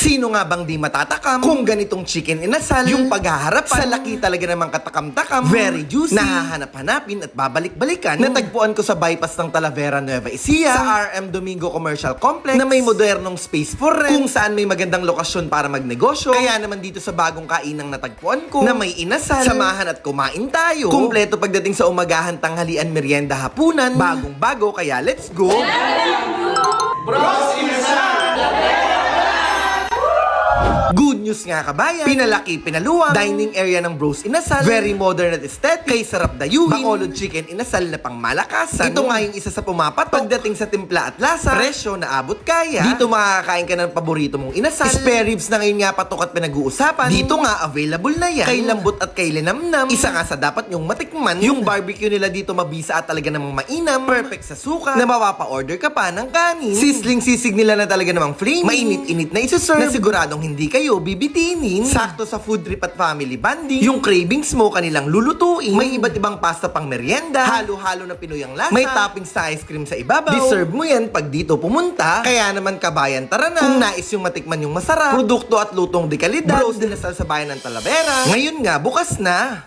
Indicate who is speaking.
Speaker 1: Sino nga bang di matatakam kung ganitong chicken inasal yung paghaharapan sa laki talaga namang katakam-takam, very juicy, nahahanap-hanapin at babalik-balikan. Natagpuan ko sa bypass ng Talavera, Nueva Ecija sa RM Domingo Commercial Complex na may modernong space for rent kung saan may magandang lokasyon para magnegosyo. Kaya naman dito sa bagong kainang natagpuan ko na may inasal, samahan at kumain tayo. Kumpleto pagdating sa umagahan, tanghalian, merienda, hapunan, bagong-bago, kaya let's go! Good news nga kabayan, pinalaki, pinaluwang, dining area ng Bros Inasal, very modern at aesthetic, kay sarap dayuhin, Bacolod chicken inasal na pang malakasan. Ito nga yung isa sa pumapatok pagdating sa timpla at lasa, presyo na abot kaya. Dito makakain ka ng paborito mong inasal, spare ribs na ngayon nga patok at pinag-uusapan. Dito nga available na yan, kay lambot at kay linamnam. Isa nga sa dapat nyong matikman, yung barbecue nila dito mabisa at talaga namang mainam, perfect sa suka, na mapapa-order ka pa ng kanin. Sizzling sisig nila na talaga namang flaming, mainit-init na isa-serve, na siguradong hindi kayo bibitinin. Sakto sa food trip at family bonding. Yung cravings mo kanilang lulutuin. May iba't ibang pasta pang merienda, halo-halo na Pinoy ang lasa, may toppings sa ice cream sa ibabaw. Deserve mo yan pag dito pumunta. Kaya naman kabayan, tara na. Kung nais yung matikman yung masarap, produkto at lutong de kalidad, Bros Inasal sa bayan ng Talavera. Ngayon nga, bukas na.